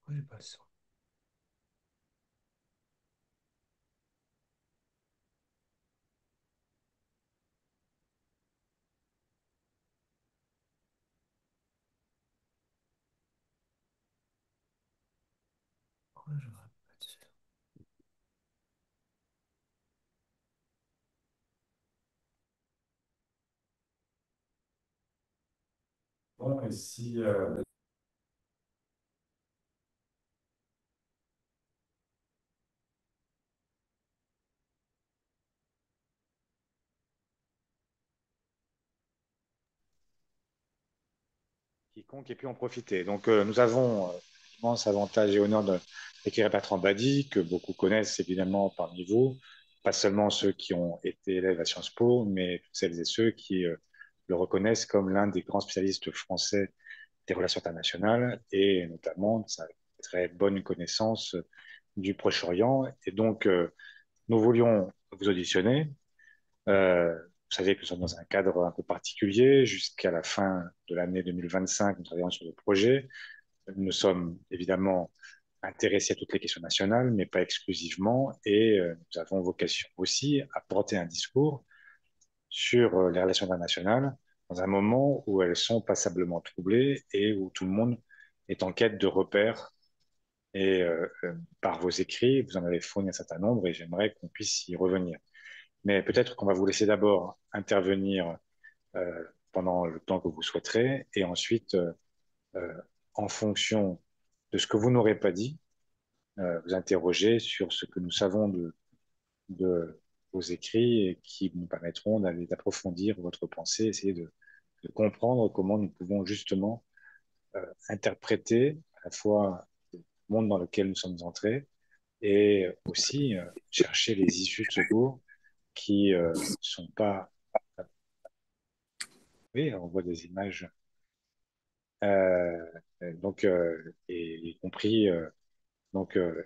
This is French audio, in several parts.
Oui, pas ça. Ouais, je vois pas ça. Bon, et si, Quiconque ait pu en profiter. Donc, nous avons l'immense avantage et honneur d'acquérir Bertrand Badi, que beaucoup connaissent évidemment parmi vous, pas seulement ceux qui ont été élèves à Sciences Po, mais toutes celles et ceux qui le reconnaissent comme l'un des grands spécialistes français des relations internationales et notamment de sa très bonne connaissance du Proche-Orient. Et donc, nous voulions vous auditionner. Vous savez que nous sommes dans un cadre un peu particulier. Jusqu'à la fin de l'année 2025, nous travaillons sur le projet. Nous sommes évidemment intéressés à toutes les questions nationales, mais pas exclusivement. Et nous avons vocation aussi à porter un discours sur les relations internationales dans un moment où elles sont passablement troublées et où tout le monde est en quête de repères. Et par vos écrits, vous en avez fourni un certain nombre et j'aimerais qu'on puisse y revenir. Mais peut-être qu'on va vous laisser d'abord intervenir pendant le temps que vous souhaiterez et ensuite, euh, en fonction de ce que vous n'aurez pas dit, vous interroger sur ce que nous savons de vos écrits et qui nous permettront d'aller d'approfondir votre pensée, essayer de comprendre comment nous pouvons justement interpréter à la fois le monde dans lequel nous sommes entrés et aussi chercher les issues de secours qui sont pas. Oui, on voit des images, euh, et y compris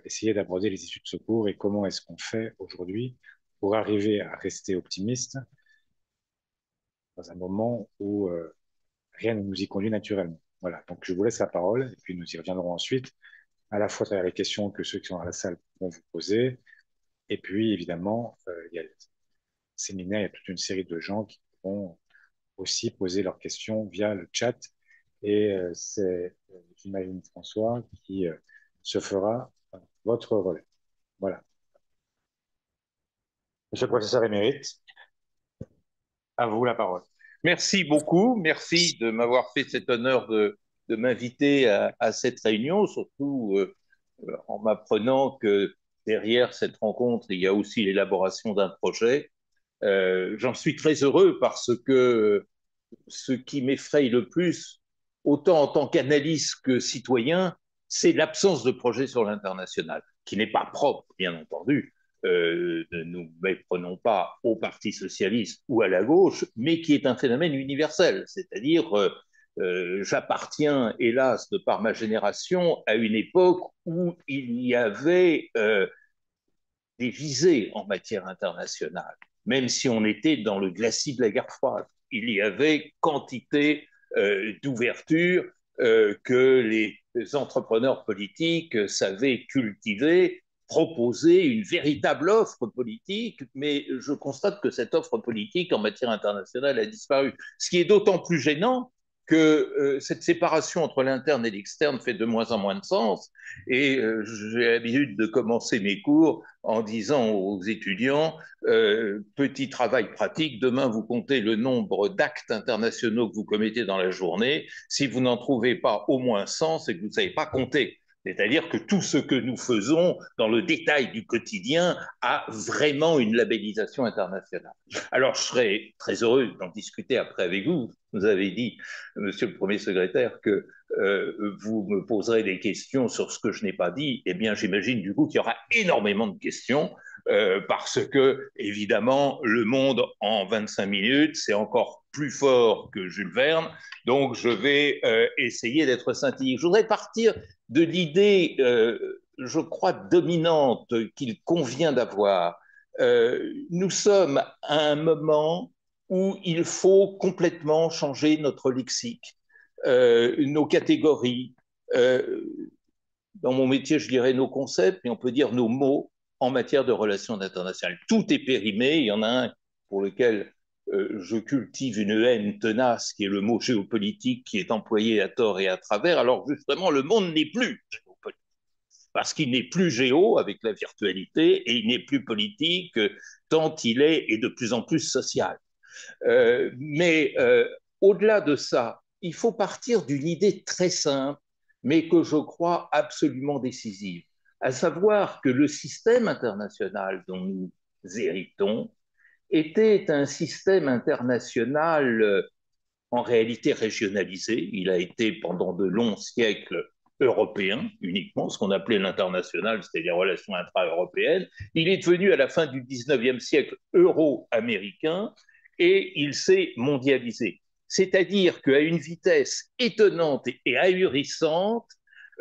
essayer d'aborder les issues de secours et comment est-ce qu'on fait aujourd'hui pour arriver à rester optimiste dans un moment où rien ne nous y conduit naturellement. Voilà, donc je vous laisse la parole et puis nous y reviendrons ensuite, à la fois à travers les questions que ceux qui sont à la salle vont vous poser, et puis évidemment, il y a le séminaire, il y a toute une série de gens qui vont aussi poser leurs questions via le chat, et c'est, j'imagine, François, qui se fera votre relais. Voilà. Monsieur le professeur émérite, à vous la parole. Merci beaucoup. Merci de m'avoir fait cet honneur de m'inviter à cette réunion, surtout en m'apprenant que derrière cette rencontre, il y a aussi l'élaboration d'un projet. J'en suis très heureux parce que ce qui m'effraie le plus, autant en tant qu'analyste que citoyen, c'est l'absence de projet sur l'international, qui n'est pas propre, bien entendu. Ne nous méprenons pas au Parti socialiste ou à la gauche, mais qui est un phénomène universel. C'est-à-dire, j'appartiens, hélas, de par ma génération, à une époque où il y avait des visées en matière internationale, même si on était dans le glacis de la guerre froide. Il y avait quantité d'ouverture que les entrepreneurs politiques savaient cultiver, proposer une véritable offre politique, mais je constate que cette offre politique en matière internationale a disparu. Ce qui est d'autant plus gênant que cette séparation entre l'interne et l'externe fait de moins en moins de sens. Et j'ai l'habitude de commencer mes cours en disant aux étudiants, petit travail pratique, demain vous comptez le nombre d'actes internationaux que vous commettez dans la journée. Si vous n'en trouvez pas au moins 100, c'est que vous ne savez pas compter. C'est-à-dire que tout ce que nous faisons dans le détail du quotidien a vraiment une labellisation internationale. Alors, je serais très heureux d'en discuter après avec vous. Vous avez dit, monsieur le premier secrétaire, que vous me poserez des questions sur ce que je n'ai pas dit. Eh bien, j'imagine du coup qu'il y aura énormément de questions parce que, évidemment, le monde en 25 minutes, c'est encore plus fort que Jules Verne. Donc, je vais essayer d'être synthétique. Je voudrais partir de l'idée, je crois, dominante qu'il convient d'avoir. Nous sommes à un moment où il faut complètement changer notre lexique, nos catégories. Dans mon métier, je dirais nos concepts, mais on peut dire nos mots en matière de relations internationales. Tout est périmé. Il y en a un pour lequel je cultive une haine tenace, qui est le mot géopolitique, qui est employé à tort et à travers. Alors justement, le monde n'est plus géopolitique, parce qu'il n'est plus géo avec la virtualité et il n'est plus politique tant il est et de plus en plus social. Mais au-delà de ça, il faut partir d'une idée très simple, mais que je crois absolument décisive, à savoir que le système international dont nous héritons était un système international en réalité régionalisé. Il a été pendant de longs siècles européen uniquement, ce qu'on appelait l'international, c'était les relations intra-européennes. Il est devenu à la fin du 19e siècle euro-américain et il s'est mondialisé. C'est-à-dire qu'à une vitesse étonnante et ahurissante,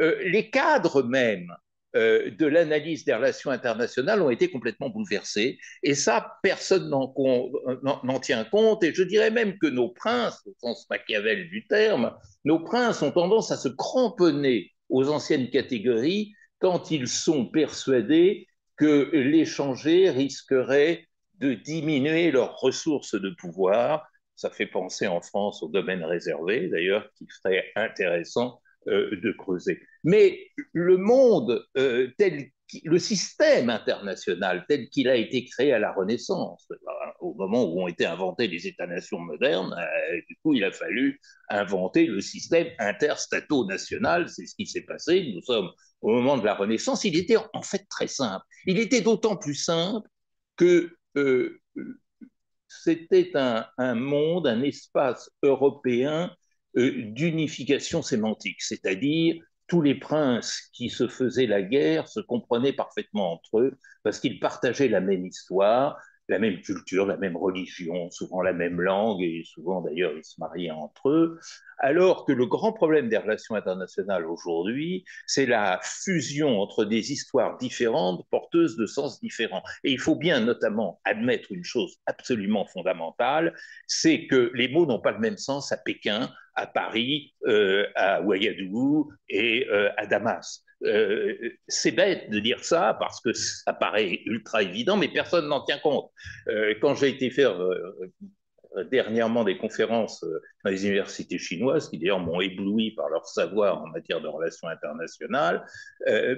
les cadres même de l'analyse des relations internationales ont été complètement bouleversés. Et ça, personne n'en tient compte. Et je dirais même que nos princes, au sens Machiavel du terme, nos princes ont tendance à se cramponner aux anciennes catégories quand ils sont persuadés que les changer risquerait de diminuer leurs ressources de pouvoir. Ça fait penser en France au domaine réservé, d'ailleurs, qui serait intéressant de creuser. Mais le monde le système international tel qu'il a été créé à la Renaissance, au moment où ont été inventés les États-nations modernes, du coup, il a fallu inventer le système interstato-national. C'est ce qui s'est passé. Nous sommes au moment de la Renaissance. Il était en fait très simple. Il était d'autant plus simple que c'était un monde, un espace européen d'unification sémantique, c'est-à-dire tous les princes qui se faisaient la guerre se comprenaient parfaitement entre eux parce qu'ils partageaient la même histoire, la même culture, la même religion, souvent la même langue et souvent d'ailleurs ils se mariaient entre eux. Alors que le grand problème des relations internationales aujourd'hui, c'est la fusion entre des histoires différentes porteuses de sens différents. Et il faut bien notamment admettre une chose absolument fondamentale, c'est que les mots n'ont pas le même sens à Pékin, à Paris, à Ouagadougou et à Damas. C'est bête de dire ça parce que ça paraît ultra évident, mais personne n'en tient compte. Quand j'ai été faire dernièrement des conférences dans les universités chinoises, qui d'ailleurs m'ont ébloui par leur savoir en matière de relations internationales,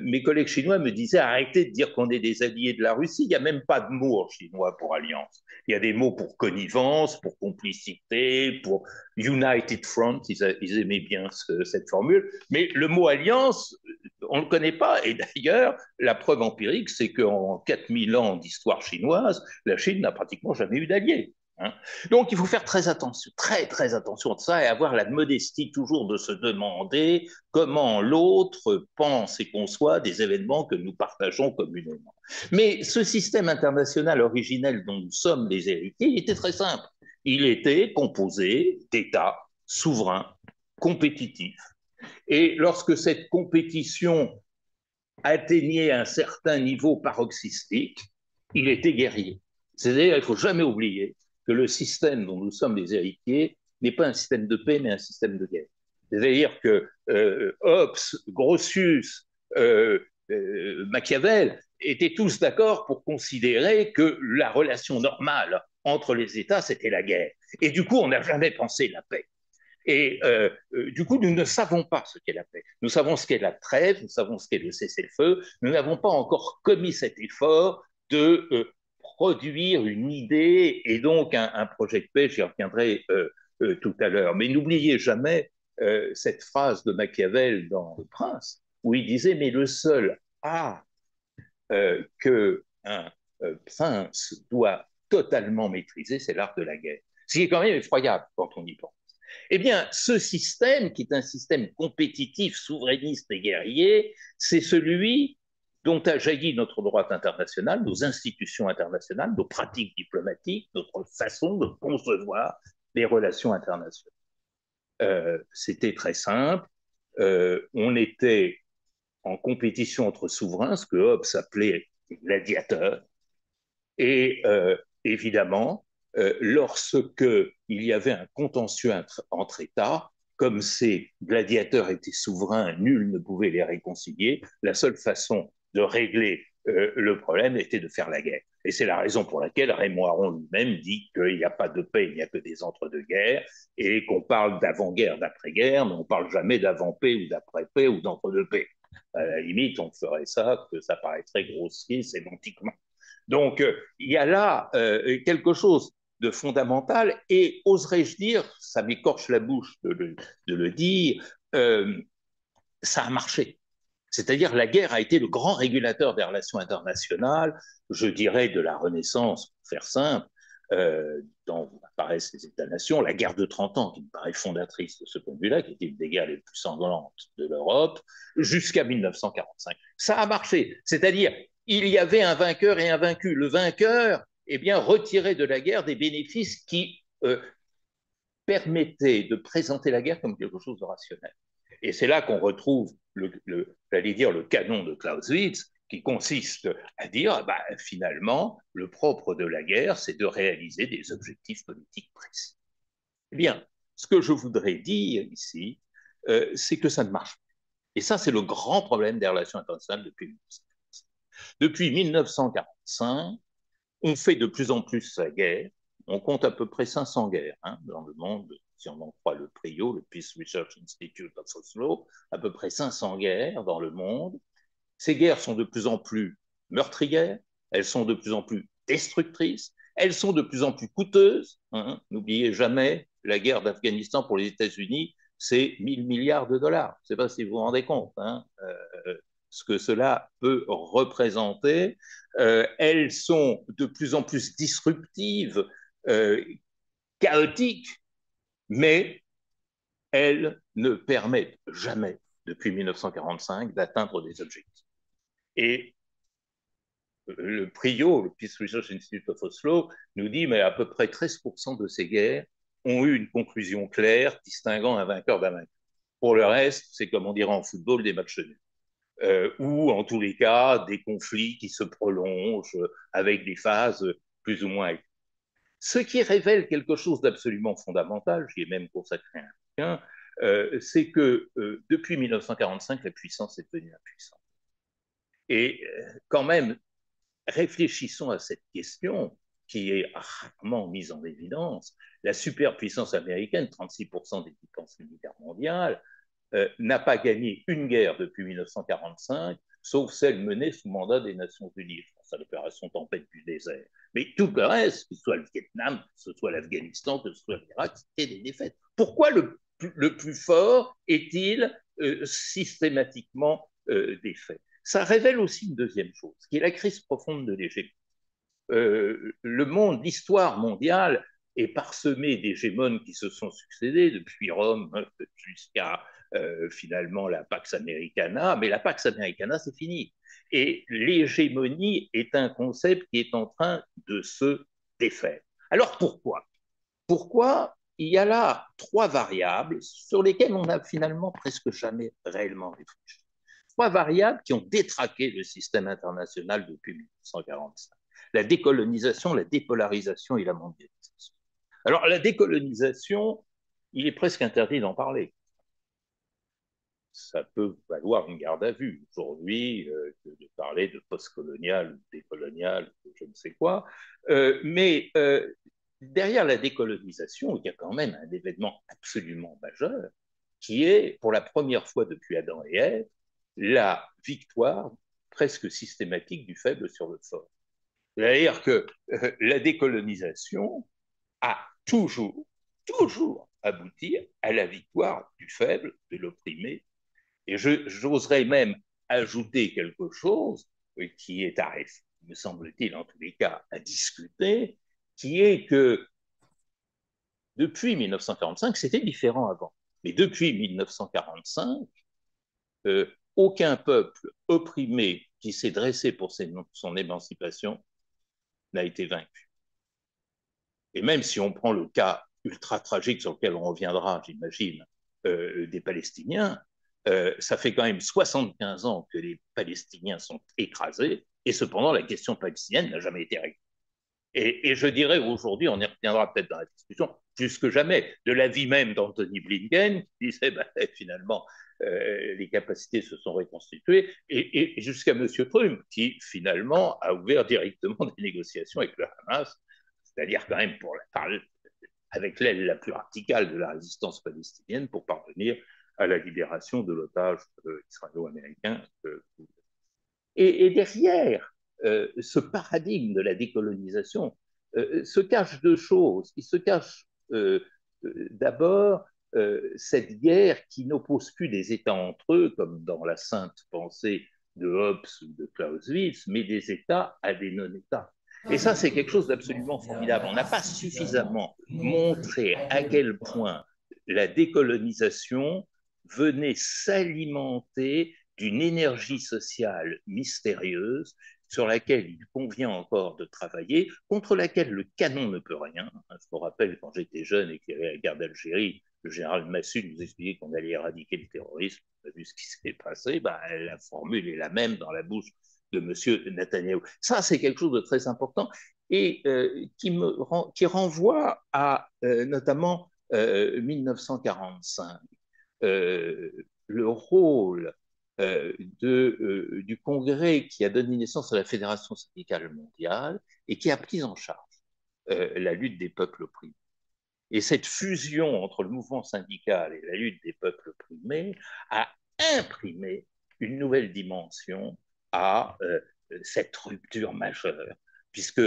mes collègues chinois me disaient arrêtez de dire qu'on est des alliés de la Russie, il n'y a même pas de mots en chinois pour alliance. Il y a des mots pour connivence, pour complicité, pour United Front, ils aimaient bien cette formule, mais le mot alliance, on ne le connaît pas. Et d'ailleurs, la preuve empirique, c'est qu'en 4000 ans d'histoire chinoise, la Chine n'a pratiquement jamais eu d'alliés. Hein. Donc, il faut faire très attention, très attention à ça et avoir la modestie toujours de se demander comment l'autre pense et conçoit des événements que nous partageons communément. Mais ce système international originel dont nous sommes les héritiers, il était très simple. Il était composé d'États souverains, compétitifs. Et lorsque cette compétition atteignait un certain niveau paroxystique, il était guerrier. C'est-à-dire qu'il ne faut jamais oublier que le système dont nous sommes les héritiers n'est pas un système de paix, mais un système de guerre. C'est-à-dire que Hobbes, Grotius, Machiavel étaient tous d'accord pour considérer que la relation normale entre les États, c'était la guerre. Et du coup, on n'a jamais pensé la paix. Et du coup, nous ne savons pas ce qu'est la paix. Nous savons ce qu'est la trêve, nous savons ce qu'est le cessez-le-feu. Nous n'avons pas encore commis cet effort de produire une idée et donc un projet de paix. J'y reviendrai tout à l'heure. Mais n'oubliez jamais cette phrase de Machiavel dans Le Prince, où il disait, mais le seul art qu'un prince doit totalement maîtriser, c'est l'art de la guerre. Ce qui est quand même effroyable quand on y pense. Eh bien, ce système, qui est un système compétitif, souverainiste et guerrier, c'est celui dont a jailli notre droit international, nos institutions internationales, nos pratiques diplomatiques, notre façon de concevoir les relations internationales. C'était très simple. On était en compétition entre souverains, ce que Hobbes appelait des gladiateurs. Et évidemment, lorsque il y avait un contentieux entre États, comme ces gladiateurs étaient souverains, nul ne pouvait les réconcilier, la seule façon de régler le problème était de faire la guerre. Et c'est la raison pour laquelle Raymond Aron lui-même dit qu'il n'y a pas de paix, il n'y a que des entre-deux-guerres, et qu'on parle d'avant-guerre, d'après-guerre, mais on ne parle jamais d'avant-paix ou d'après-paix ou d'entre-deux-paix. À la limite, on ferait ça, que ça paraîtrait grossier sémantiquement. Donc, il y a là quelque chose de fondamental et oserais-je dire, ça m'écorche la bouche de le dire, ça a marché. C'est-à-dire la guerre a été le grand régulateur des relations internationales, je dirais de la Renaissance, pour faire simple, dont apparaissent les États-nations, la guerre de 30 ans, qui me paraît fondatrice de ce point de vue-là, qui était une des guerres les plus sanglantes de l'Europe, jusqu'à 1945. Ça a marché. C'est-à-dire, il y avait un vainqueur et un vaincu. Le vainqueur, eh bien, retirait de la guerre des bénéfices qui permettaient de présenter la guerre comme quelque chose de rationnel. Et c'est là qu'on retrouve, j'allais dire, le canon de Clausewitz, qui consiste à dire, bah, finalement, le propre de la guerre, c'est de réaliser des objectifs politiques précis. Eh bien, ce que je voudrais dire ici, c'est que ça ne marche pas. Et ça, c'est le grand problème des relations internationales depuis 1945. Depuis 1945, on fait de plus en plus la guerre. On compte à peu près 500 guerres dans le monde, si on en croit le PRIO, le Peace Research Institute of Oslo, à peu près 500 guerres dans le monde. Ces guerres sont de plus en plus meurtrières, elles sont de plus en plus destructrices, elles sont de plus en plus coûteuses. N'oubliez jamais, la guerre d'Afghanistan pour les États-Unis, c'est 1000 milliards de dollars. Je ne sais pas si vous vous rendez compte ce que cela peut représenter. Elles sont de plus en plus disruptives, chaotiques, mais elles ne permettent jamais, depuis 1945, d'atteindre des objectifs. Et le PRIO, le Peace Research Institute of Oslo, nous dit mais à peu près 13% de ces guerres ont eu une conclusion claire distinguant un vainqueur d'un vainqueur. Pour le reste, c'est comme on dirait en football, des matchs nuls. Ou en tous les cas, des conflits qui se prolongent avec des phases plus ou moins. Ce qui révèle quelque chose d'absolument fondamental, j'y ai même consacré un bouquin, c'est que depuis 1945, la puissance est devenue impuissante. Et quand même, réfléchissons à cette question qui est rarement mise en évidence. La superpuissance américaine, 36% des dépenses militaires mondiales, n'a pas gagné une guerre depuis 1945, sauf celle menée sous mandat des Nations Unies. Je pense à l'opération Tempête du désert. Mais tout le reste, que ce soit le Vietnam, que ce soit l'Afghanistan, que ce soit l'Irak, c'était des défaites. Pourquoi le plus fort est-il systématiquement défait? Ça révèle aussi une deuxième chose, qui est la crise profonde de l'hégémonie. Le monde, l'histoire mondiale est parsemée d'hégémones qui se sont succédés depuis Rome jusqu'à finalement la Pax Americana, mais la Pax Americana, c'est fini. Et l'hégémonie est un concept qui est en train de se défaire. Alors pourquoi? Pourquoi il y a là trois variables sur lesquelles on n'a finalement presque jamais réellement réfléchi. Trois variables qui ont détraqué le système international depuis 1945. La décolonisation, la dépolarisation et la mondialisation. Alors la décolonisation, il est presque interdit d'en parler. Ça peut valoir une garde à vue aujourd'hui de parler de postcolonial ou décolonial, je ne sais quoi. Mais derrière la décolonisation, il y a quand même un événement absolument majeur qui est, pour la première fois depuis Adam et Ève, la victoire presque systématique du faible sur le fort. C'est-à-dire que la décolonisation a toujours abouti à la victoire du faible, de l'opprimé. Et j'oserais même ajouter quelque chose qui est me semble-t-il en tous les cas, à discuter, qui est que depuis 1945, c'était différent avant, mais depuis 1945, aucun peuple opprimé qui s'est dressé pour son émancipation n'a été vaincu. Et même si on prend le cas ultra tragique sur lequel on reviendra, j'imagine, des Palestiniens, ça fait quand même 75 ans que les Palestiniens sont écrasés, et cependant la question palestinienne n'a jamais été réglée. Et je dirais aujourd'hui, on y reviendra peut-être dans la discussion, plus que jamais, de l'avis même d'Anthony Blinken, qui disait ben, finalement, les capacités se sont reconstituées, et jusqu'à M. Trump, qui finalement a ouvert directement des négociations avec le Hamas, c'est-à-dire quand même avec l'aile la plus radicale de la résistance palestinienne pour parvenir à la libération de l'otage israélo-américain. Et derrière ce paradigme de la décolonisation se cachent deux choses. Il se cache d'abord cette guerre qui n'oppose plus des États entre eux, comme dans la sainte pensée de Hobbes ou de Clausewitz, mais des États à des non-États. Et ça, c'est quelque chose d'absolument formidable. On n'a pas suffisamment montré à quel point la décolonisation venait s'alimenter d'une énergie sociale mystérieuse sur laquelle il convient encore de travailler, contre laquelle le canon ne peut rien. Je me rappelle quand j'étais jeune et qu'il y avait la guerre d'Algérie, le général Massu nous expliquait qu'on allait éradiquer le terrorisme. On a vu ce qui s'est passé, ben, la formule est la même dans la bouche de M. Netanyahou. Ça, c'est quelque chose de très important et qui renvoie à notamment 1945. Le rôle du Congrès qui a donné naissance à la Fédération syndicale mondiale et qui a pris en charge la lutte des peuples opprimés. Et cette fusion entre le mouvement syndical et la lutte des peuples opprimés a imprimé une nouvelle dimension à cette rupture majeure, puisque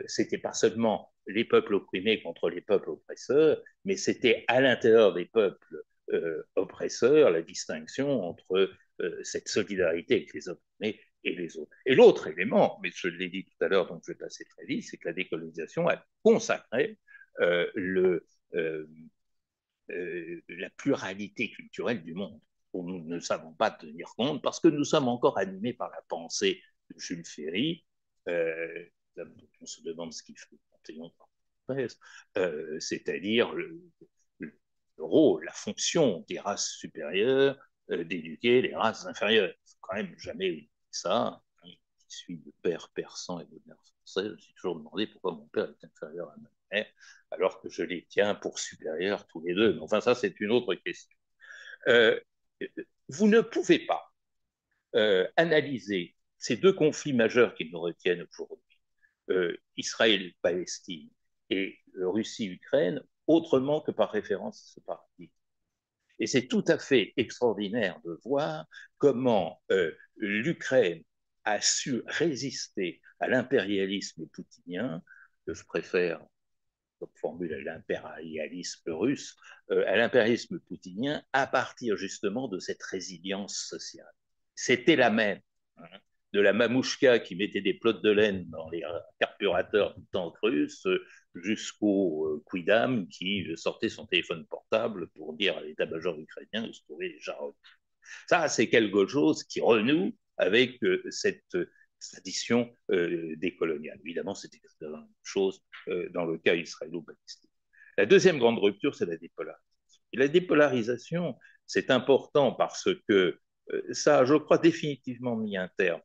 c'était pas seulement les peuples opprimés contre les peuples oppresseurs, mais c'était à l'intérieur des peuples oppresseurs la distinction entre cette solidarité avec les opprimés et les autres. Et l'autre élément, mais je l'ai dit tout à l'heure, donc je vais passer très vite, c'est que la décolonisation a consacré la pluralité culturelle du monde, dont nous ne savons pas tenir compte parce que nous sommes encore animés par la pensée de Jules Ferry, on se demande ce qu'il fait Panthéon, c'est-à-dire le rôle, la fonction des races supérieures d'éduquer les races inférieures. Il ne faut quand même jamais oublier ça. Je suis de père persan et de mère française, je me suis toujours demandé pourquoi mon père est inférieur à ma mère, alors que je les tiens pour supérieurs tous les deux. Mais enfin, ça, c'est une autre question. Euh, vous ne pouvez pas analyser ces deux conflits majeurs qui nous retiennent aujourd'hui, Israël-Palestine et Russie-Ukraine, autrement que par référence à ce paradigme. Et c'est tout à fait extraordinaire de voir comment l'Ukraine a su résister à l'impérialisme poutinien, que je préfère comme formule à l'impérialisme russe, à l'impérialisme poutinien, à partir justement de cette résilience sociale. C'était la même, hein, de la mamouchka qui mettait des plottes de laine dans les carburateurs du tank russe, jusqu'au Quidam qui sortait son téléphone portable pour dire à l'état-major ukrainien de se trouver les jarrets. Ça, c'est quelque chose qui renoue avec cette tradition décoloniale. Évidemment, c'est exactement la même chose dans le cas israélo-palestinien. La deuxième grande rupture, c'est la dépolarisation. Et la dépolarisation, c'est important parce que ça a, je crois, définitivement mis un terme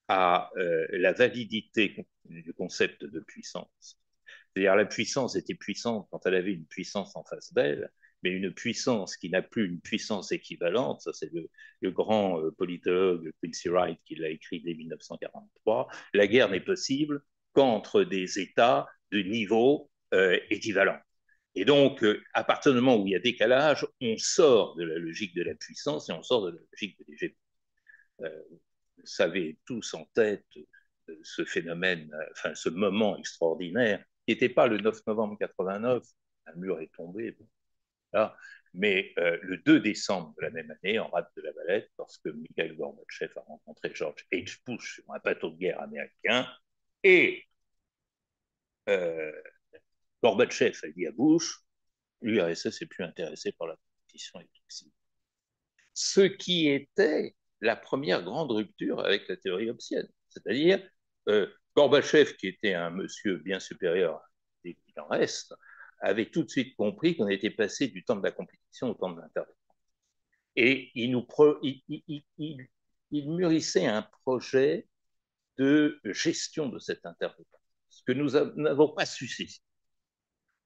à la validité du concept de puissance. C'est-à-dire la puissance était puissante quand elle avait une puissance en face d'elle, mais une puissance qui n'a plus une puissance équivalente, ça c'est le grand politologue Quincy Wright qui l'a écrit dès 1943, la guerre n'est possible qu'entre des États de niveau équivalente. Et donc, à partir du moment où il y a décalage, on sort de la logique de la puissance et on sort de la logique de l'hégémonie. Vous savez tous en tête ce phénomène, enfin ce moment extraordinaire, qui n'était pas le 9 novembre 89, un mur est tombé, bon, là, mais le 2 décembre de la même année, en rade de la Valette, lorsque Mikhail Gorbatchev a rencontré George H. Bush sur un bateau de guerre américain, et euh, Gorbatchev a dit à Bush, l'URSS n'est plus intéressé par la compétition et toxique. Ce qui était la première grande rupture avec la théorie hobbesienne. C'est-à-dire, Gorbatchev, qui était un monsieur bien supérieur dès qu'il en reste, avait tout de suite compris qu'on était passé du temps de la compétition au temps de l'interdépendance. Et il mûrissait un projet de gestion de cette interdépendance, ce que nous n'avons pas su saisir.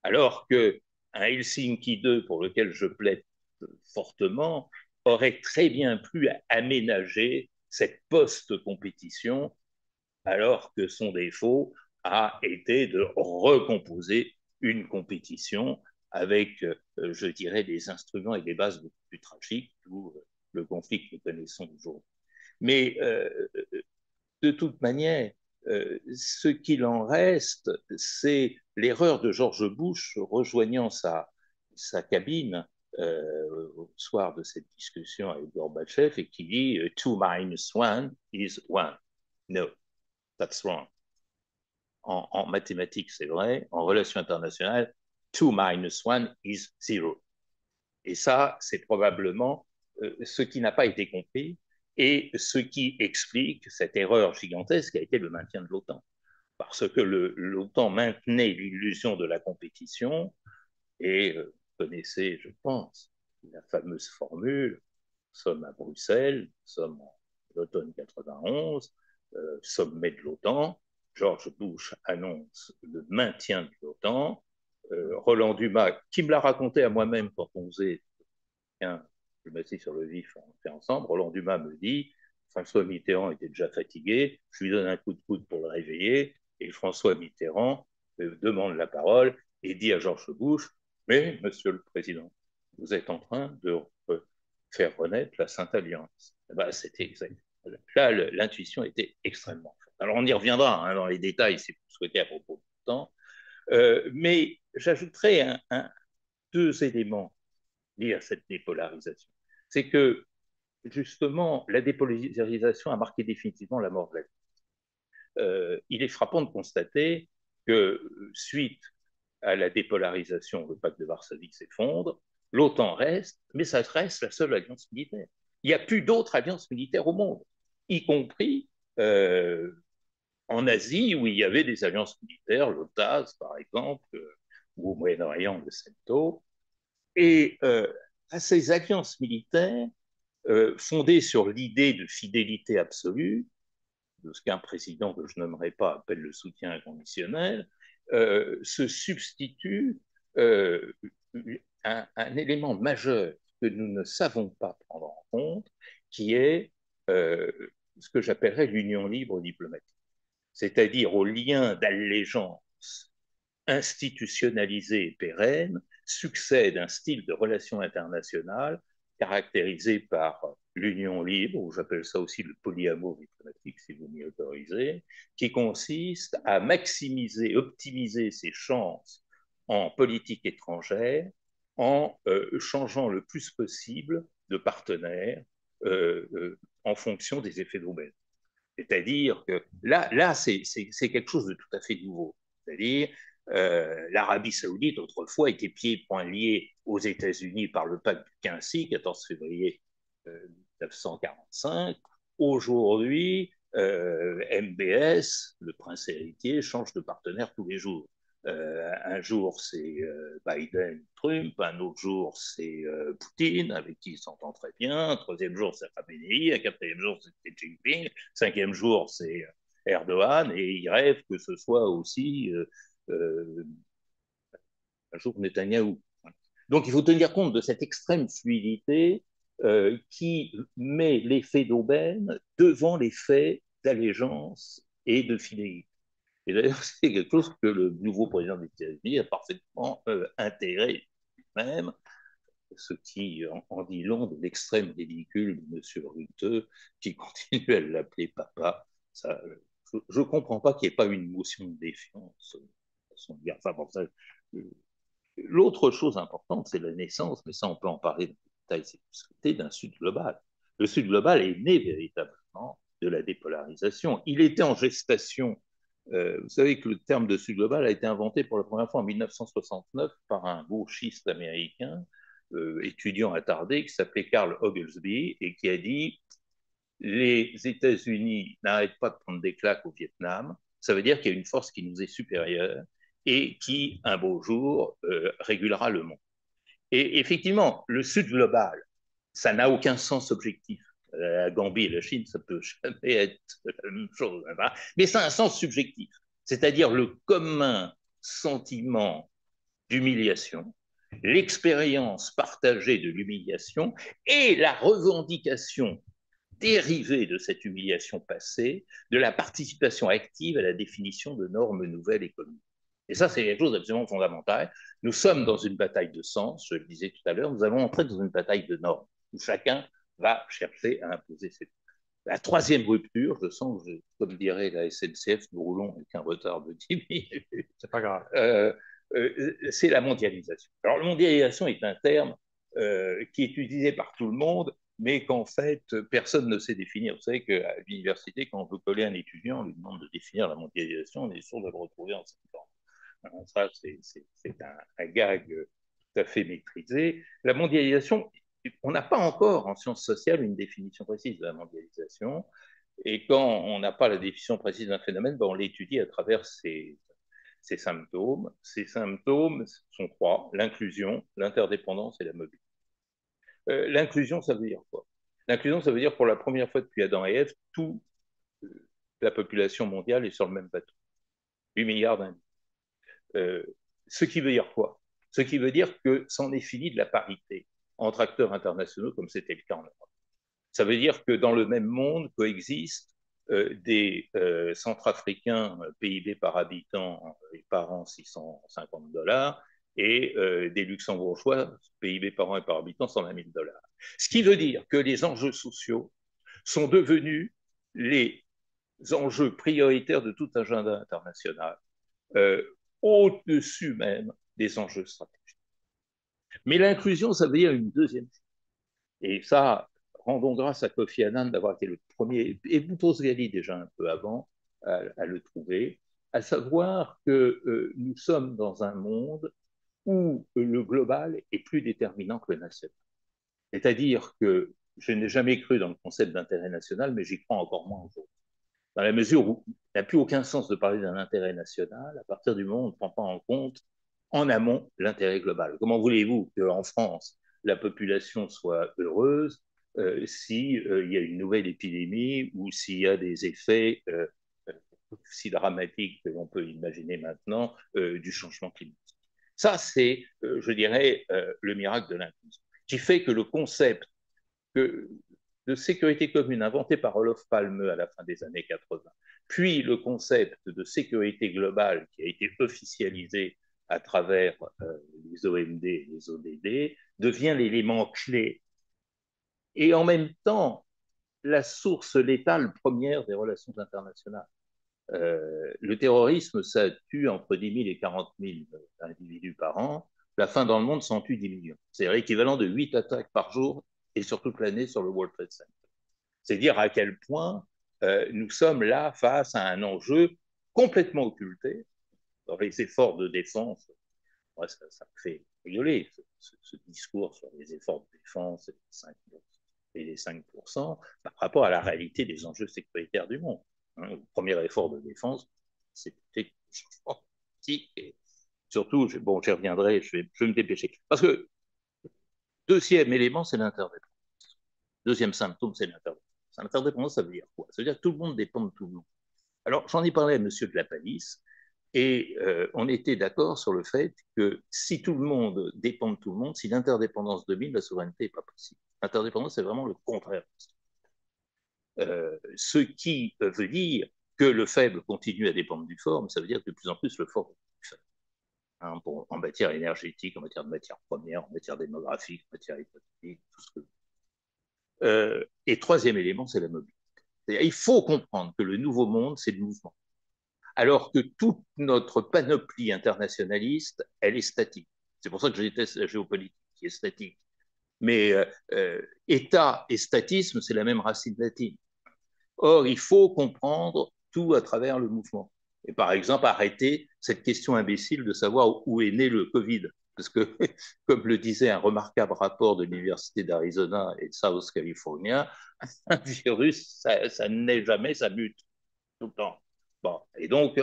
Alors qu'un Helsinki 2, pour lequel je plaide fortement, aurait très bien pu aménager cette post-compétition, alors que son défaut a été de recomposer une compétition avec, je dirais, des instruments et des bases beaucoup plus tragiques, d'où le conflit que nous connaissons aujourd'hui. Mais de toute manière, ce qu'il en reste, c'est l'erreur de George Bush rejoignant sa cabine au soir de cette discussion avec Gorbatchev et qui dit 2 minus 1 is 1. No, that's wrong. En mathématiques, c'est vrai. En relations internationales, 2 minus 1 is 0. Et ça, c'est probablement ce qui n'a pas été compris et ce qui explique cette erreur gigantesque qui a été le maintien de l'OTAN. Parce que l'OTAN maintenait l'illusion de la compétition et vous connaissez, je pense, la fameuse formule, nous sommes à Bruxelles, nous sommes en l'automne 91, sommet de l'OTAN, George Bush annonce le maintien de l'OTAN, Roland Dumas, qui me l'a raconté à moi-même quand on faisait je me suis sur le vif, on fait ensemble. Roland Dumas me dit François Mitterrand était déjà fatigué, je lui donne un coup de coude pour le réveiller, et François Mitterrand demande la parole et dit à George Bush mais, monsieur le président, vous êtes en train de faire renaître la Sainte Alliance. Ben, c'était exact. Là, l'intuition était extrêmement forte. Alors, on y reviendra dans les détails si vous souhaitez à propos du temps. Mais j'ajouterai deux éléments liés à cette dépolarisation. C'est que, justement, la dépolarisation a marqué définitivement la mort de la vie. Il est frappant de constater que, suite à la dépolarisation, le pacte de Varsovie s'effondre, l'OTAN reste, mais ça reste la seule alliance militaire. Il n'y a plus d'autres alliances militaires au monde, y compris en Asie, où il y avait des alliances militaires, l'OTAS par exemple, ou au Moyen-Orient, le CENTO. Et à ces alliances militaires, fondées sur l'idée de fidélité absolue, de ce qu'un président que je nommerai pas appelle le soutien inconditionnel, se substitue un élément majeur que nous ne savons pas prendre en compte, qui est ce que j'appellerais l'union libre diplomatique, c'est-à-dire au lien d'allégeance institutionnalisé et pérenne succède un style de relations internationales caractérisé par l'union libre, ou j'appelle ça aussi le polyamour diplomatique, si vous m'y autorisez, qui consiste à maximiser, optimiser ses chances en politique étrangère en changeant le plus possible de partenaire en fonction des effets d'aubaine. C'est-à-dire que là c'est quelque chose de tout à fait nouveau. C'est-à-dire, l'Arabie saoudite, autrefois, était pieds et poings liés aux États-Unis par le pacte du Quincy, 14 février 1945. Aujourd'hui, MBS, le prince héritier, change de partenaire tous les jours. Un jour, c'est Biden-Trump, un autre jour, c'est Poutine, avec qui il s'entend très bien, un troisième jour, c'est Khamenei, un quatrième jour, c'est Xi Jinping, cinquième jour, c'est Erdogan, et il rêve que ce soit aussi un jour Netanyahou. Donc il faut tenir compte de cette extrême fluidité qui met l'effet d'aubaine devant l'effet d'allégeance et de fidélité. Et d'ailleurs, c'est quelque chose que le nouveau président des États-Unis a parfaitement intégré même, ce qui en dit long de l'extrême ridicule de M. Rutte, qui continue à l'appeler papa. Ça, je ne comprends pas qu'il n'y ait pas une motion de défiance à son égard. Enfin, bon, l'autre chose importante, c'est la naissance, mais ça, on peut en parler dans le détail, c'est d'un Sud global. Le Sud global est né véritablement de la dépolarisation. Il était en gestation. Vous savez que le terme de Sud global a été inventé pour la première fois en 1969 par un gauchiste américain, étudiant attardé, qui s'appelait Carl Oglesby, et qui a dit les États-Unis n'arrêtent pas de prendre des claques au Vietnam, ça veut dire qu'il y a une force qui nous est supérieure et qui, un beau jour, régulera le monde. Et effectivement, le Sud global, ça n'a aucun sens objectif. La Gambie et la Chine, ça peut jamais être la même chose, hein, mais ça a un sens subjectif, c'est-à-dire le commun sentiment d'humiliation, l'expérience partagée de l'humiliation et la revendication dérivée de cette humiliation passée, de la participation active à la définition de normes nouvelles et communes. Et ça, c'est quelque chose d'absolument fondamental. Nous sommes dans une bataille de sens, je le disais tout à l'heure, nous allons entrer dans une bataille de normes, où chacun va chercher à imposer ses. La troisième rupture, je sens que, comme dirait la SNCF, nous roulons avec un retard de 10 minutes. C'est pas grave. C'est la mondialisation. Alors, la mondialisation est un terme qui est utilisé par tout le monde, mais qu'en fait, personne ne sait définir. Vous savez qu'à l'université, quand on veut coller un étudiant, on lui demande de définir la mondialisation, on est sûr de le retrouver en 5 ans. Alors, ça, c'est un gag tout à fait maîtrisé. La mondialisation, on n'a pas encore en sciences sociales une définition précise de la mondialisation. Et quand on n'a pas la définition précise d'un phénomène, ben on l'étudie à travers ces symptômes. Ces symptômes sont trois: l'inclusion, l'interdépendance et la mobilité. L'inclusion, ça veut dire quoi? L'inclusion, ça veut dire pour la première fois depuis Adam et Ève, toute la population mondiale est sur le même bateau. 8 milliards d'individus. Ce qui veut dire quoi? Ce qui veut dire que c'en est fini de la parité entre acteurs internationaux comme c'était le cas en Europe. Ça veut dire que dans le même monde coexistent des Centrafricains, PIB par habitant et par an $650, et des Luxembourgeois, PIB par an et par habitant $120 000. Ce qui veut dire que les enjeux sociaux sont devenus les enjeux prioritaires de tout agenda international, au-dessus même des enjeux stratégiques. Mais l'inclusion, ça veut dire une deuxième chose. Et ça, rendons grâce à Kofi Annan d'avoir été le premier, et Boutros-Ghali déjà un peu avant, à le trouver, à savoir que nous sommes dans un monde où le global est plus déterminant que le national. C'est-à-dire que je n'ai jamais cru dans le concept d'intérêt national, mais j'y crois encore moins aujourd'hui. Dans la mesure où il n'a plus aucun sens de parler d'un intérêt national à partir du moment où on ne prend pas en compte en amont l'intérêt global. Comment voulez-vous qu'en France, la population soit heureuse s'il y a une nouvelle épidémie ou s'il y a des effets si dramatiques que l'on peut imaginer maintenant du changement climatique? Ça, c'est, je dirais, le miracle de l'inclusion, qui fait que le concept que, de sécurité commune inventé par Olof Palme à la fin des années 80, puis le concept de sécurité globale qui a été officialisé à travers les OMD et les ODD, devient l'élément clé et en même temps la source létale première des relations internationales. Le terrorisme, ça tue entre 10 000 et 40 000 individus par an. La faim dans le monde s'en tue 10 millions. C'est l'équivalent de 8 attaques par jour et sur toute l'année sur le World Trade Center. C'est dire à quel point nous sommes là face à un enjeu complètement occulté dans les efforts de défense. Moi, ça me fait rigoler, ce discours sur les efforts de défense et les 5% par rapport à la réalité des enjeux sécuritaires du monde. Le premier effort de défense, c'était et surtout, bon, j'y reviendrai, je vais me dépêcher. Parce que deuxième élément, c'est l'interdépendance. Deuxième symptôme, c'est l'interdépendance. L'interdépendance, ça veut dire quoi? Ça veut dire que tout le monde dépend de tout le monde. Alors, j'en ai parlé à M. de la Palisse, et on était d'accord sur le fait que si tout le monde dépend de tout le monde, si l'interdépendance domine, la souveraineté n'est pas possible. L'interdépendance, c'est vraiment le contraire. Ce qui veut dire que le faible continue à dépendre du fort, mais ça veut dire que de plus en plus le fort est du faible. Hein, en matière énergétique, en matière de matières premières, en matière démographique, en matière économique, tout ce que... Et troisième élément, c'est la mobilité. Il faut comprendre que le nouveau monde, c'est le mouvement. Alors que toute notre panoplie internationaliste, elle est statique. C'est pour ça que je déteste la géopolitique, qui est statique. Mais État et statisme, c'est la même racine latine. Or, il faut comprendre tout à travers le mouvement. Et par exemple, arrêter cette question imbécile de savoir où est né le Covid. Parce que, comme le disait un remarquable rapport de l'Université d'Arizona et de South California, un virus, ça ne naît jamais, ça mute tout le temps. Bon. Et donc,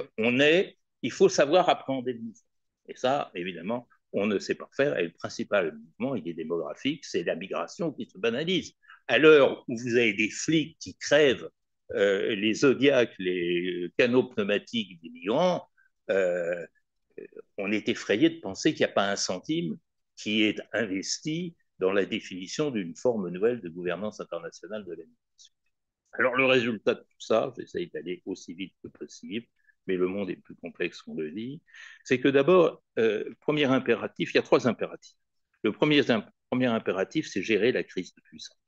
il faut savoir appréhender le mouvement. Et ça, évidemment, on ne sait pas faire. Et le principal mouvement, il est démographique, c'est la migration qui se banalise. À l'heure où vous avez des flics qui crèvent les zodiacs, les canaux pneumatiques des migrants, euh, on est effrayé de penser qu'il n'y a pas un centime qui est investi dans la définition d'une forme nouvelle de gouvernance internationale de la migration. Alors, le résultat de tout ça, j'essaye d'aller aussi vite que possible, mais le monde est plus complexe qu'on le dit, c'est que d'abord, premier impératif, il y a trois impératifs. Le premier impératif, c'est gérer la crise de puissance.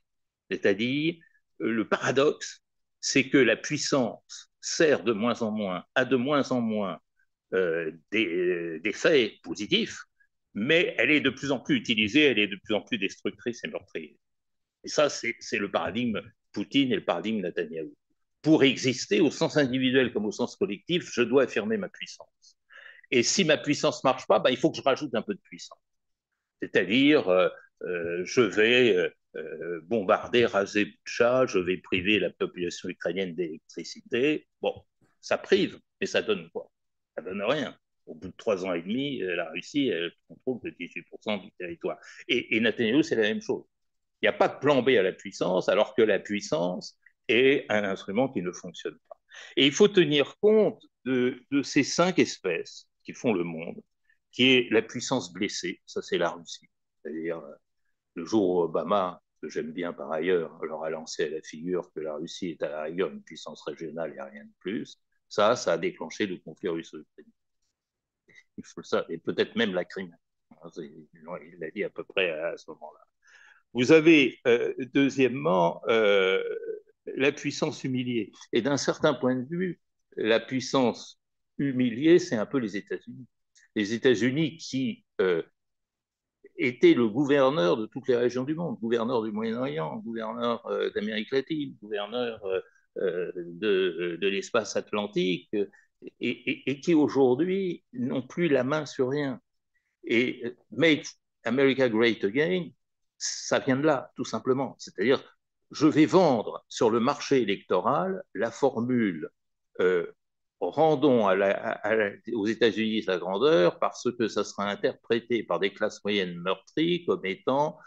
C'est-à-dire, le paradoxe, c'est que la puissance sert de moins en moins, a de moins en moins d'effets positifs, mais elle est de plus en plus utilisée, elle est de plus en plus destructrice et meurtrière. Et ça, c'est le paradigme Poutine et le paradigme Netanyahou. Pour exister, au sens individuel comme au sens collectif, je dois affirmer ma puissance. Et si ma puissance ne marche pas, il faut que je rajoute un peu de puissance. C'est-à-dire, je vais bombarder, raser Butcha, je vais priver la population ukrainienne d'électricité. Bon, ça prive, mais ça donne quoi? Ça donne rien. Au bout de 3 ans et demi, la Russie elle contrôle que 18% du territoire. Et Netanyahou, c'est la même chose. Il n'y a pas de plan B à la puissance, alors que la puissance est un instrument qui ne fonctionne pas. Et il faut tenir compte de ces 5 espèces qui font le monde, qui est la puissance blessée, ça c'est la Russie. C'est-à-dire, le jour où Obama, que j'aime bien par ailleurs, leur a lancé à la figure que la Russie est à la rigueur une puissance régionale et rien de plus, ça a déclenché le conflit russo-ukrainien. Il faut ça, et peut-être même la Crimée. Il l'a dit à peu près à ce moment-là. Vous avez, deuxièmement, la puissance humiliée. Et d'un certain point de vue, la puissance humiliée, c'est un peu les États-Unis. Les États-Unis qui étaient le gouverneur de toutes les régions du monde, gouverneur du Moyen-Orient, gouverneur d'Amérique latine, gouverneur de l'espace atlantique, et qui aujourd'hui n'ont plus la main sur rien. Et Make America Great Again, ça vient de là, tout simplement. C'est-à-dire, je vais vendre sur le marché électoral la formule rendons aux États-Unis sa grandeur parce que ça sera interprété par des classes moyennes meurtries comme étant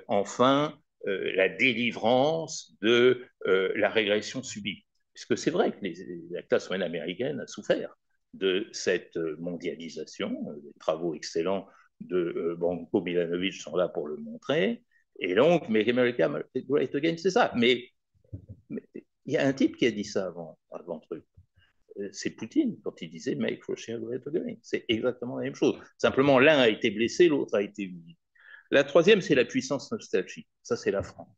enfin la délivrance de la régression subie. Puisque c'est vrai que la classe moyenne américaine a souffert de cette mondialisation. Les travaux excellents de Branko Milanovic sont là pour le montrer. Et donc, Make America Great Again, c'est ça. Mais il y a un type qui a dit ça avant truc. C'est Poutine quand il disait Make Russia Great Again. C'est exactement la même chose. Simplement, l'un a été blessé, l'autre a été uni. La troisième, c'est la puissance nostalgique. Ça, c'est la France.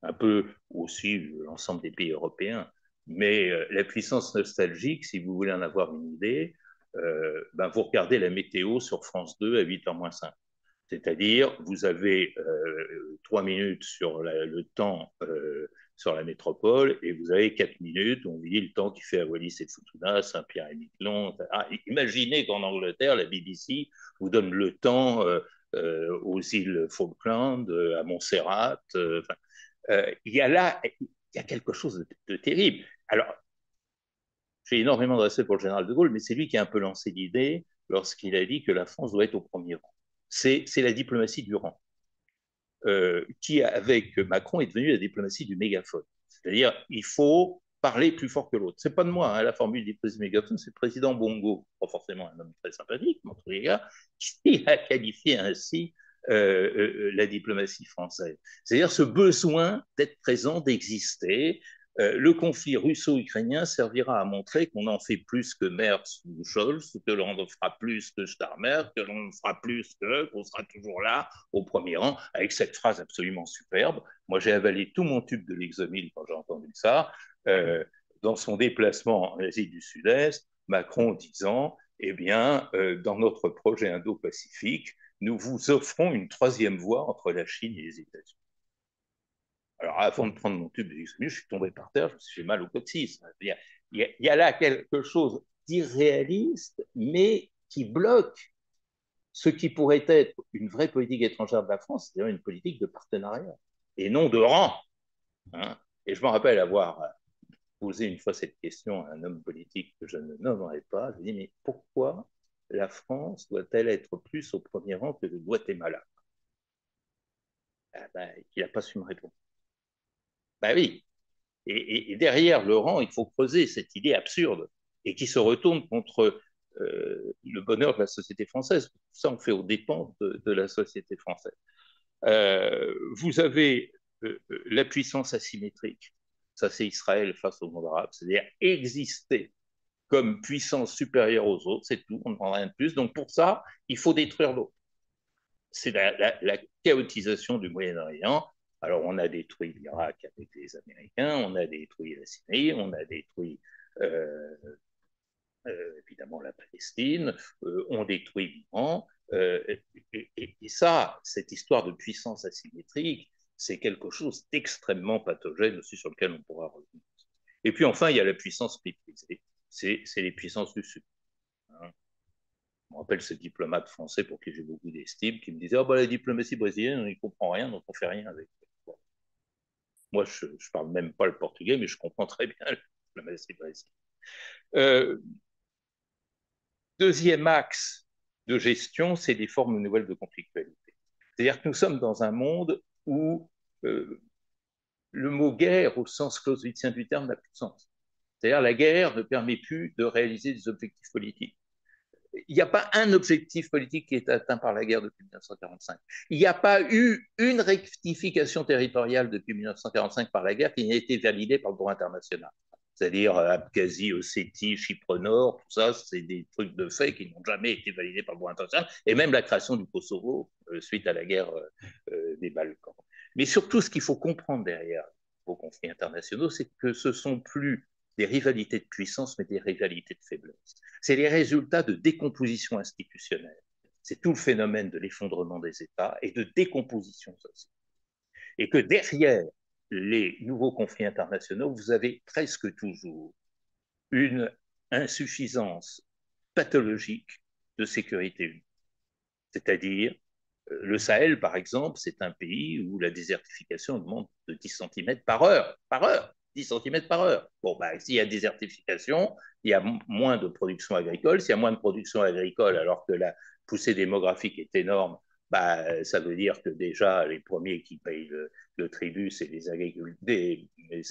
Un peu aussi l'ensemble des pays européens. Mais la puissance nostalgique, si vous voulez en avoir une idée, vous regardez la météo sur France 2 à 8h moins 5. C'est-à-dire, vous avez 3 minutes sur le temps sur la métropole et vous avez 4 minutes, on dit le temps qui fait à Wallis et Futuna, Saint-Pierre et Miquelon. Imaginez qu'en Angleterre, la BBC vous donne le temps aux îles Falkland, à Montserrat. Il y a quelque chose de terrible. Alors, j'ai énormément de respect pour le général de Gaulle, mais c'est lui qui a un peu lancé l'idée lorsqu'il a dit que la France doit être au premier rang. C'est la diplomatie du rang, qui, avec Macron, est devenue la diplomatie du mégaphone. C'est-à-dire, il faut parler plus fort que l'autre. C'est pas de moi, hein, la formule diplomatie du mégaphone, c'est le président Bongo, pas forcément un homme très sympathique, mais en tous les cas, qui a qualifié ainsi la diplomatie française. C'est-à-dire ce besoin d'être présent, d'exister, Le conflit russo-ukrainien servira à montrer qu'on en fait plus que Merz ou Scholz, que l'on en fera plus que Starmer, que l'on en fera plus que, qu'on sera toujours là, au premier rang, avec cette phrase absolument superbe. Moi, j'ai avalé tout mon tube de l'exomile quand j'ai entendu ça. Dans son déplacement en Asie du Sud-Est, Macron disant, eh bien, dans notre projet Indo-Pacifique, nous vous offrons une troisième voie entre la Chine et les États-Unis. Alors, avant de prendre mon tube d'exomile, je suis tombé par terre, je me suis fait mal au coccyx. Il y a là quelque chose d'irréaliste, mais qui bloque ce qui pourrait être une vraie politique étrangère de la France, c'est-à-dire une politique de partenariat, et non de rang. Hein. Et je me rappelle avoir posé une fois cette question à un homme politique que je ne nommerai pas. Je lui ai dit, mais pourquoi la France doit-elle être plus au premier rang que le Guatemala? Ah ben, il n'a pas su me répondre. Ben oui. Et derrière le rang, il faut creuser cette idée absurde et qui se retourne contre le bonheur de la société française. Tout ça, on fait aux dépens de la société française. Vous avez la puissance asymétrique. Ça, c'est Israël face au monde arabe. C'est-à-dire exister comme puissance supérieure aux autres, c'est tout, on ne prend rien de plus. Donc pour ça, il faut détruire l'autre. C'est la chaotisation du Moyen-Orient. Alors on a détruit l'Irak avec les Américains, on a détruit la Syrie, on a détruit évidemment la Palestine, on détruit l'Iran. Et ça, cette histoire de puissance asymétrique, c'est quelque chose d'extrêmement pathogène aussi sur lequel on pourra revenir. Et puis enfin, il y a la puissance méprisée, c'est les puissances du Sud. Hein. Je me rappelle ce diplomate français pour qui j'ai beaucoup d'estime, qui me disait oh, bah, la diplomatie brésilienne, on n'y comprend rien, donc on ne fait rien avec. Bon. Moi, je ne parle même pas le portugais, mais je comprends très bien la diplomatie brésilienne. Deuxième axe de gestion, c'est des formes nouvelles de conflictualité. C'est-à-dire que nous sommes dans un monde où le mot guerre, au sens clausewitzien du terme, n'a plus de sens. C'est-à-dire la guerre ne permet plus de réaliser des objectifs politiques. Il n'y a pas un objectif politique qui est atteint par la guerre depuis 1945. Il n'y a pas eu une rectification territoriale depuis 1945 par la guerre qui n'a été validée par le droit international. C'est-à-dire Abkhazie, Ossétie, Chypre Nord, tout ça, c'est des trucs de fait qui n'ont jamais été validés par le droit international, et même la création du Kosovo suite à la guerre des Balkans. Mais surtout, ce qu'il faut comprendre derrière vos conflits internationaux, c'est que ce ne sont plus des rivalités de puissance, mais des rivalités de faiblesse. C'est les résultats de décomposition institutionnelle. C'est tout le phénomène de l'effondrement des États et de décomposition sociale. Et que derrière les nouveaux conflits internationaux, vous avez presque toujours une insuffisance pathologique de sécurité unique. C'est-à-dire, le Sahel, par exemple, c'est un pays où la désertification augmente de 10 cm par heure. Par heure 10 cm par heure. Bon, bah, s'il y a désertification, il y a moins de production agricole. S'il y a moins de production agricole alors que la poussée démographique est énorme, bah, ça veut dire que déjà, les premiers qui payent le tribut, c'est les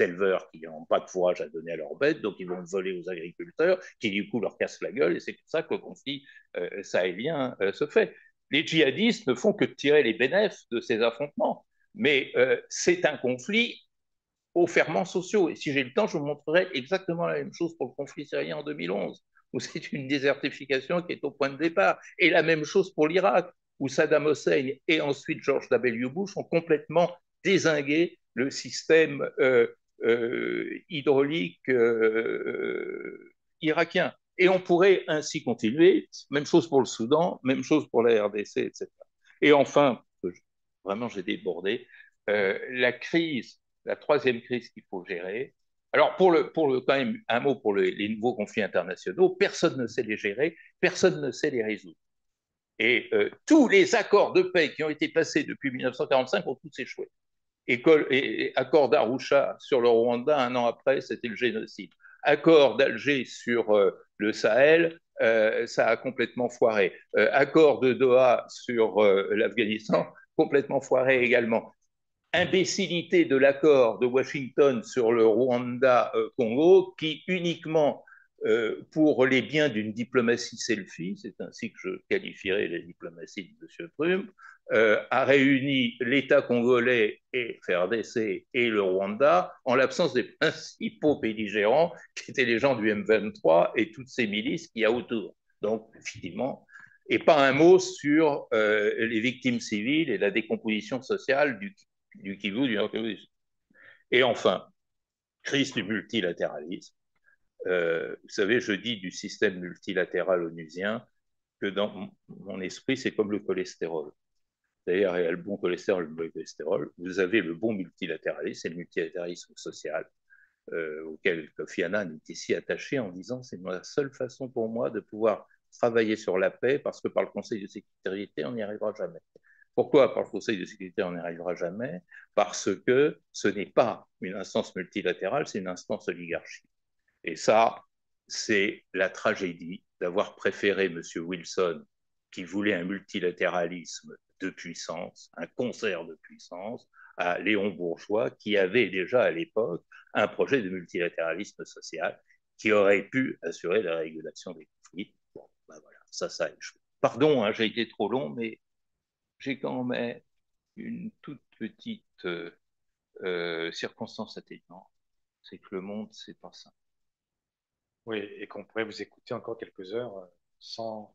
éleveurs qui n'ont pas de fourrage à donner à leurs bêtes, donc ils vont voler aux agriculteurs, qui du coup leur cassent la gueule, et c'est comme ça que le conflit sahélien se fait. Les djihadistes ne font que tirer les bénéfices de ces affrontements, mais c'est un conflit aux ferments sociaux. Et si j'ai le temps, je vous montrerai exactement la même chose pour le conflit syrien en 2011, où c'est une désertification qui est au point de départ. Et la même chose pour l'Irak, où Saddam Hussein et ensuite George W. Bush ont complètement dézingué le système hydraulique irakien. Et on pourrait ainsi continuer. Même chose pour le Soudan, même chose pour la RDC, etc. Et enfin, vraiment j'ai débordé, la crise, la troisième crise qu'il faut gérer. Alors, quand même, un mot pour les nouveaux conflits internationaux, personne ne sait les gérer, personne ne sait les résoudre. Et tous les accords de paix qui ont été passés depuis 1945 ont tous échoué. Et accord d'Arusha sur le Rwanda, un an après, c'était le génocide. Accord d'Alger sur le Sahel, ça a complètement foiré. Accord de Doha sur l'Afghanistan, complètement foiré également. Imbécilité de l'accord de Washington sur le Rwanda-Congo qui uniquement pour les biens d'une diplomatie selfie, c'est ainsi que je qualifierais la diplomatie de M. Trump, a réuni l'État congolais et FARDC et le Rwanda en l'absence des principaux belligérants qui étaient les gens du M23 et toutes ces milices qu'il y a autour. Donc, effectivement, et pas un mot sur les victimes civiles et la décomposition sociale du Kivu, du Nord Kivu. Et enfin, crise du multilatéralisme. Vous savez, je dis du système multilatéral onusien que dans mon esprit, c'est comme le cholestérol. D'ailleurs, il y a le bon cholestérol, le mauvais cholestérol. Vous avez le bon multilatéralisme, c'est le multilatéralisme social, auquel Kofi Annan est ici attaché en disant c'est la seule façon pour moi de pouvoir travailler sur la paix, parce que par le Conseil de sécurité, on n'y arrivera jamais. Pourquoi par le Conseil de sécurité, on n'y arrivera jamais? Parce que ce n'est pas une instance multilatérale, c'est une instance oligarchique. Et ça, c'est la tragédie d'avoir préféré M. Wilson, qui voulait un multilatéralisme de puissance, un concert de puissance, à Léon Bourgeois, qui avait déjà à l'époque un projet de multilatéralisme social qui aurait pu assurer la régulation des conflits. Bon, ben voilà, ça a échoué. Pardon, hein, j'ai été trop long, mais j'ai quand même une toute petite circonstance atténuante, c'est que le monde, c'est pas ça. Oui, et qu'on pourrait vous écouter encore quelques heures sans